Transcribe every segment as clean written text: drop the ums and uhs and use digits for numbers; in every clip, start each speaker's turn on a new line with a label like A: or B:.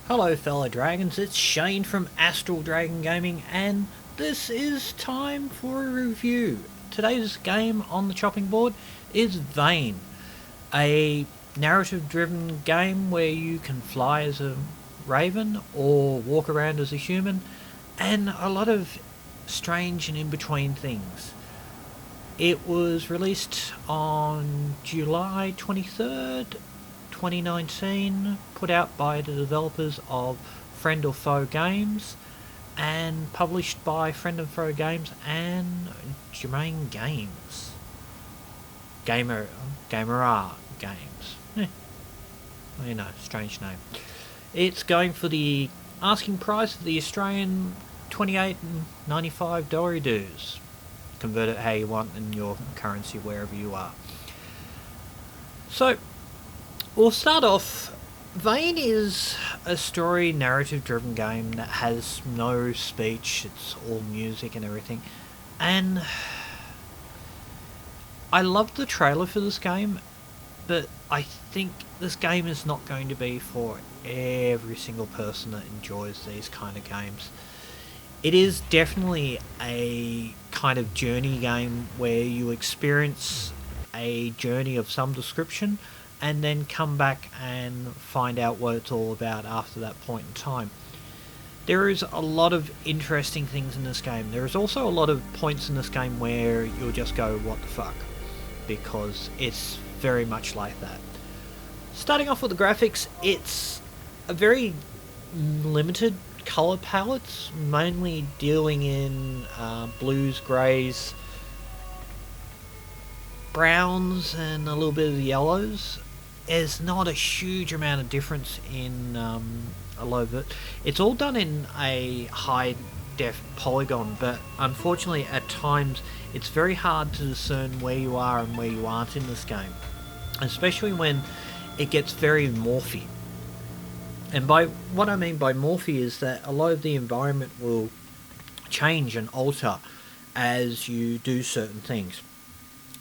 A: Hello fellow dragons, it's Shane from Astral Dragon Gaming and this is time for a review. Today's game on the chopping board is Vane, a narrative driven game where you can fly as a raven or walk around as a human, and a lot of strange and in between things. It was released on July 23rd, 2019, put out by the developers of Friend or Foe Games, and published by Friend and Foe Games and Germain Games. Gamer Games. Strange name. It's going for the asking price of the Australian $28.95 dues. Convert it how you want in your currency wherever you are. So, we'll start off. Vane is a story narrative driven game that has no speech, it's all music and everything. And I love the trailer for this game, but I think this game is not going to be for every single person that enjoys these kind of games. It is definitely a kind of journey game where you experience a journey of some description and then come back and find out what it's all about after that point in time. There is a lot of interesting things in this game. There is also a lot of points in this game where you'll just go, what the fuck? Because it's very much like that. Starting off with the graphics, it's a very limited colour palettes, mainly dealing in blues, greys, browns and a little bit of the yellows. There's not a huge amount of difference in a lot of it. It's all done in a high def polygon, but unfortunately at times it's very hard to discern where you are and where you aren't in this game, especially when it gets very morphy. And by what I mean by morphy is that a lot of the environment will change and alter as you do certain things.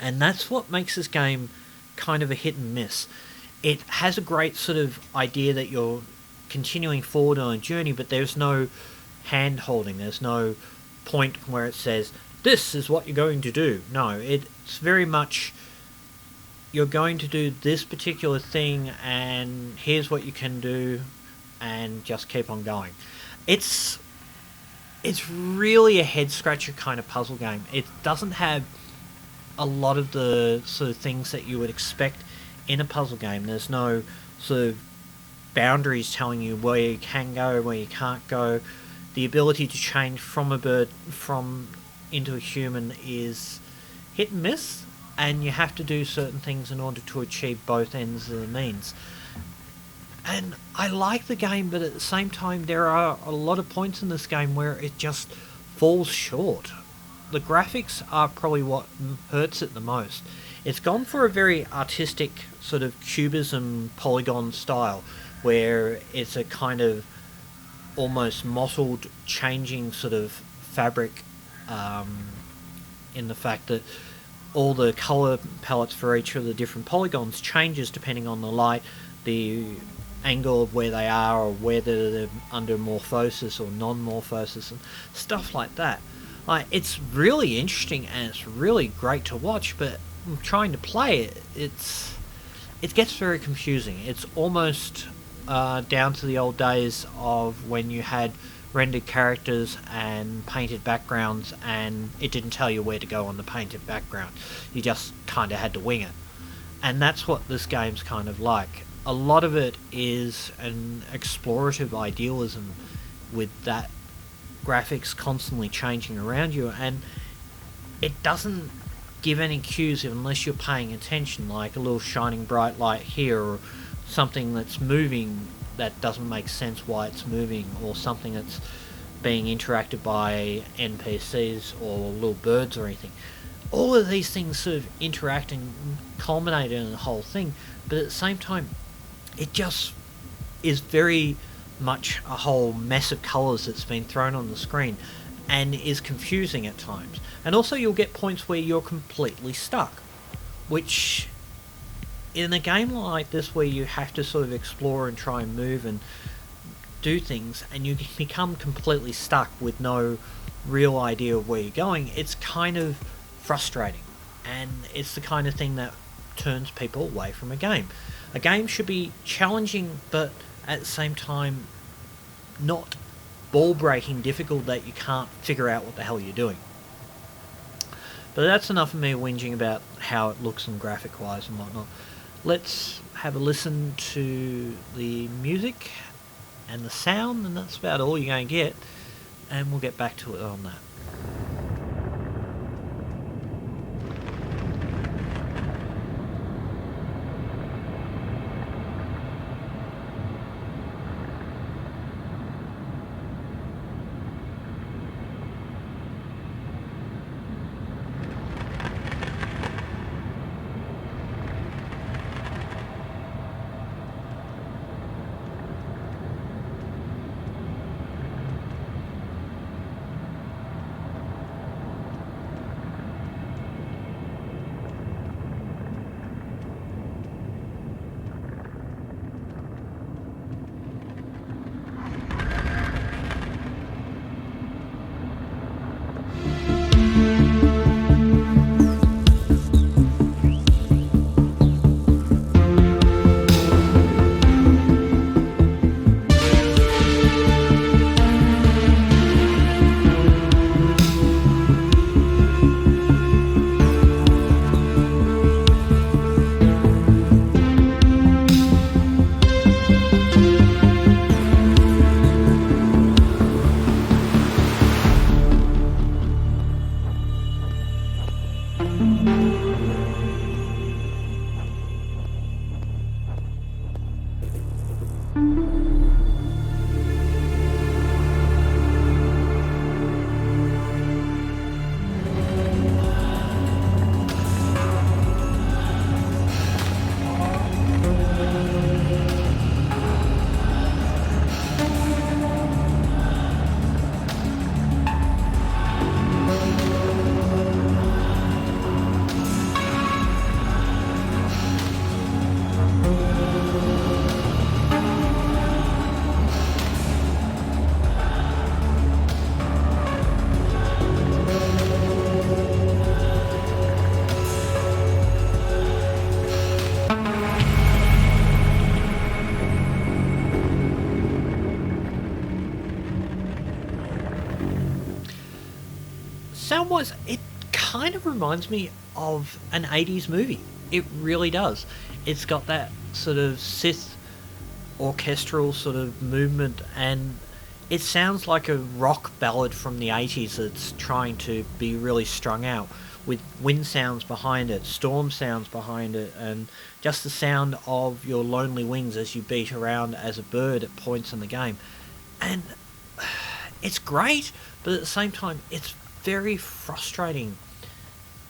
A: And that's what makes this game kind of a hit and miss. It has a great sort of idea that you're continuing forward on a journey, but there's no hand holding, there's no point where it says, this is what you're going to do. No, it's very much, you're going to do this particular thing and here's what you can do, and just keep on going. It's really a head scratcher kind of puzzle game. It doesn't have a lot of the sort of things that you would expect in a puzzle game. There's no sort of boundaries telling you where you can go, where you can't go. The ability to change from a bird into a human is hit and miss, and you have to do certain things in order to achieve both ends of the means. And I like the game, but at the same time there are a lot of points in this game where it just falls short. The graphics are probably what hurts it the most. It's gone for a very artistic sort of cubism polygon style, where it's a kind of almost mottled changing sort of fabric, in the fact that all the colour palettes for each of the different polygons changes depending on the light, the angle of where they are, or whether they're under morphosis or non-morphosis and stuff like that. Like, it's really interesting and it's really great to watch, but trying to play it, it gets very confusing. It's almost down to the old days of when you had rendered characters and painted backgrounds and it didn't tell you where to go on the painted background. You just kind of had to wing it. And that's what this game's kind of like. A lot of it is an explorative idealism with that graphics constantly changing around you, and it doesn't give any cues unless you're paying attention, like a little shining bright light here, or something that's moving that doesn't make sense why it's moving, or something that's being interacted by NPCs or little birds or anything. All of these things sort of interact and culminate in the whole thing, but at the same time it just is very much a whole mess of colours that's been thrown on the screen and is confusing at times. And also you'll get points where you're completely stuck, which in a game like this where you have to sort of explore and try and move and do things and you become completely stuck with no real idea of where you're going, it's kind of frustrating. And it's the kind of thing that turns people away from a game. A game should be challenging, but at the same time, not ball-breaking difficult that you can't figure out what the hell you're doing. But that's enough of me whinging about how it looks and graphic-wise and whatnot. Let's have a listen to the music and the sound, and that's about all you're going to get, and we'll get back to it on that. Sound-wise, it kind of reminds me of an 80s movie. It really does. It's got that sort of Sith orchestral sort of movement, and it sounds like a rock ballad from the 80s that's trying to be really strung out, with wind sounds behind it, storm sounds behind it, and just the sound of your lonely wings as you beat around as a bird at points in the game. And it's great, but at the same time, it's very frustrating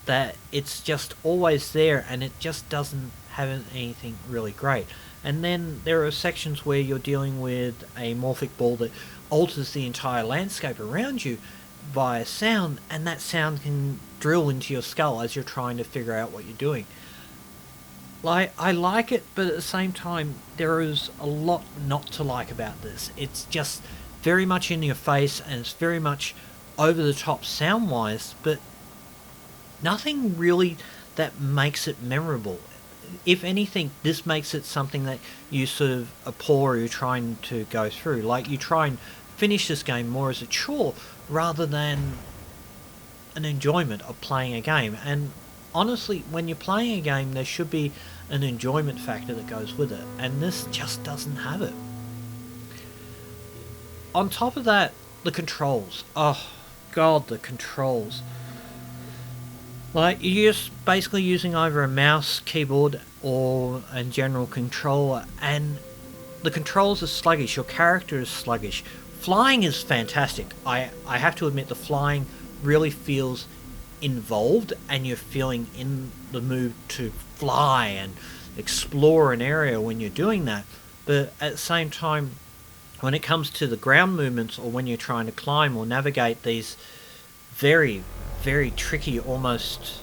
A: that it's just always there and it just doesn't have anything really great. And then there are sections where you're dealing with a morphic ball that alters the entire landscape around you via sound, and that sound can drill into your skull as you're trying to figure out what you're doing. Like, I like it, but at the same time, there is a lot not to like about this. It's just very much in your face, and it's very much over the top sound-wise, but nothing really that makes it memorable. If anything, this makes it something that you sort of abhor or you're trying to go through. Like, you try and finish this game more as a chore rather than an enjoyment of playing a game. And honestly, when you're playing a game, there should be an enjoyment factor that goes with it, and this just doesn't have it. On top of that, the controls. Oh god, the controls. Like, you're just basically using either a mouse, keyboard, or a general controller, and the controls are sluggish, your character is sluggish. Flying is fantastic. I have to admit, the flying really feels involved, and you're feeling in the mood to fly and explore an area when you're doing that. But at the same time, when it comes to the ground movements, or when you're trying to climb or navigate these very, very tricky, almost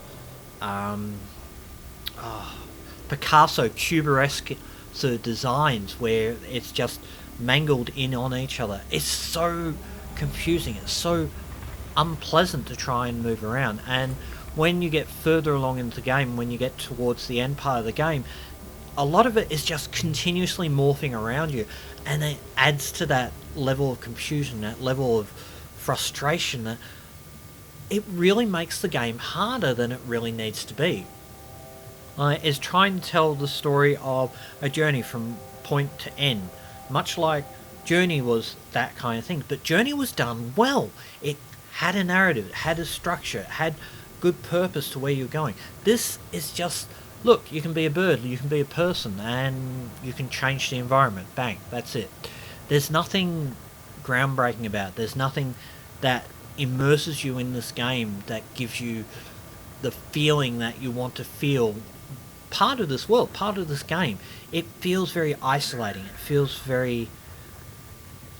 A: Picasso Cuberesque sort of designs, where it's just mangled in on each other. It's so confusing. It's so unpleasant to try and move around. And when you get further along into the game, when you get towards the end part of the game, a lot of it is just continuously morphing around you, and it adds to that level of confusion, that level of frustration, that it really makes the game harder than it really needs to be. It's trying to tell the story of a journey from point to end, much like Journey was that kind of thing, but Journey was done well. It had a narrative, it had a structure, it had good purpose to where you're going. This is just, look, you can be a bird, you can be a person, and you can change the environment. Bang, that's it. There's nothing groundbreaking about it. There's nothing that immerses you in this game that gives you the feeling that you want to feel part of this world, part of this game. It feels very isolating. It feels very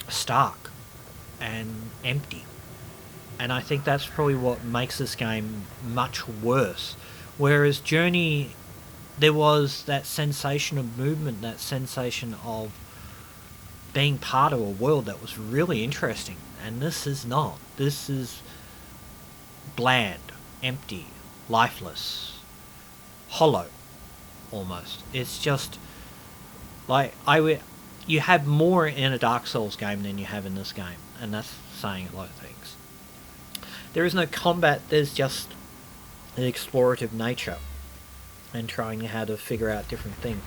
A: stark and empty. And I think that's probably what makes this game much worse. Whereas Journey, there was that sensation of movement, that sensation of being part of a world that was really interesting. And this is not. This is bland, empty, lifeless, hollow, almost. It's just like you have more in a Dark Souls game than you have in this game, and that's saying a lot of things. There is no combat. There's just an explorative nature and trying how to figure out different things.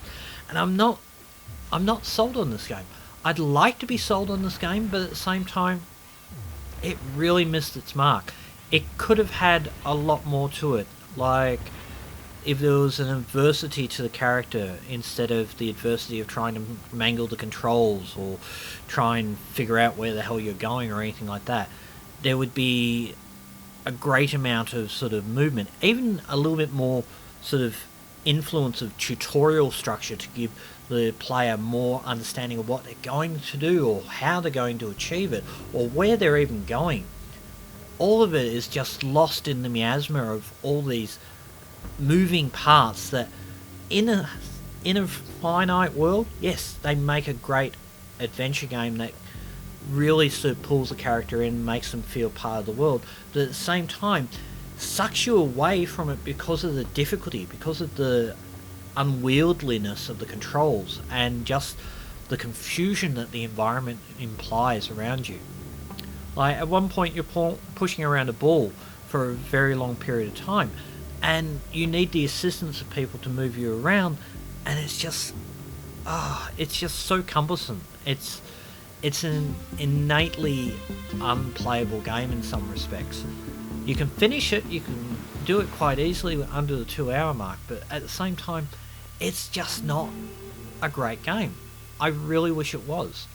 A: And I'm not sold on this game. I'd like to be sold on this game, but at the same time, it really missed its mark. It could have had a lot more to it, like if there was an adversity to the character instead of the adversity of trying to mangle the controls or try and figure out where the hell you're going or anything like that. There would be a great amount of sort of movement, even a little bit more sort of influence of tutorial structure to give the player more understanding of what they're going to do or how they're going to achieve it or where they're even going. All of it is just lost in the miasma of all these moving parts that in a finite world, yes, they make a great adventure game that really sort of pulls the character in and makes them feel part of the world, but at the same time sucks you away from it because of the difficulty, because of the unwieldeliness of the controls and just the confusion that the environment implies around you. Like at one point you're pushing around a ball for a very long period of time and you need the assistance of people to move you around, and it's just so cumbersome. It's an innately unplayable game in some respects. You can finish it, you can do it quite easily under the 2-hour mark, but at the same time, it's just not a great game. I really wish it was.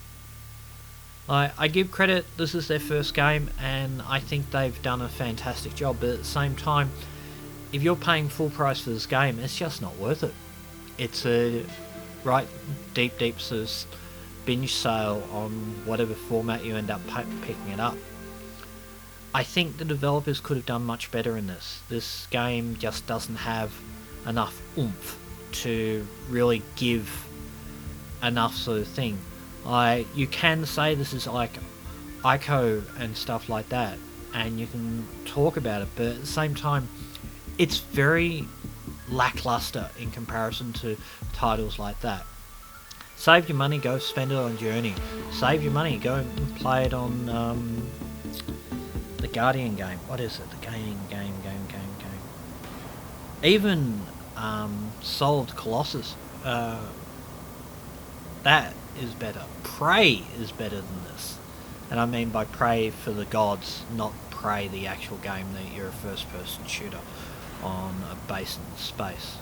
A: I give credit, this is their first game, and I think they've done a fantastic job, but at the same time, if you're paying full price for this game, it's just not worth it. It's a right deep sort of binge sale on whatever format you end up picking it up. I think the developers could have done much better in this. This game just doesn't have enough oomph to really give enough sort of thing. You can say this is like Ico and stuff like that, and you can talk about it, but at the same time, it's very lackluster in comparison to titles like that. Save your money, go spend it on Journey. Save your money, go and play it on the Guardian game. What is it? The game. Even Solved Colossus. That is better. Prey is better than this. And I mean by Prey for the gods, not Prey the actual game that you're a first person shooter on a base in space.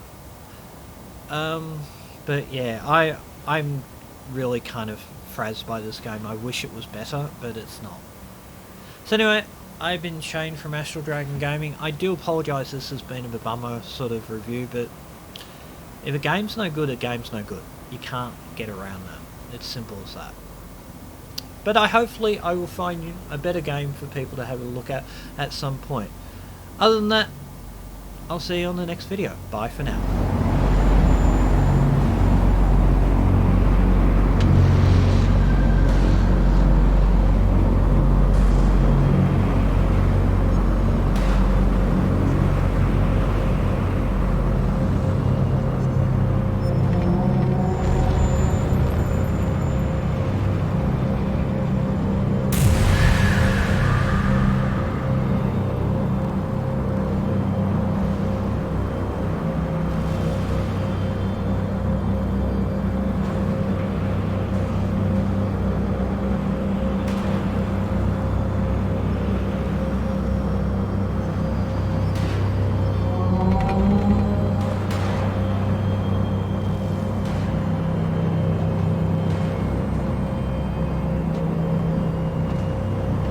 A: But yeah, I'm really kind of frazzed by this game. I wish it was better, but it's not. So anyway, I've been Shane from Astral Dragon Gaming. I do apologise this has been a bummer sort of review, but if a game's no good, a game's no good. You can't get around that. It's simple as that. But hopefully I will find a better game for people to have a look at some point. Other than that, I'll see you on the next video. Bye for now.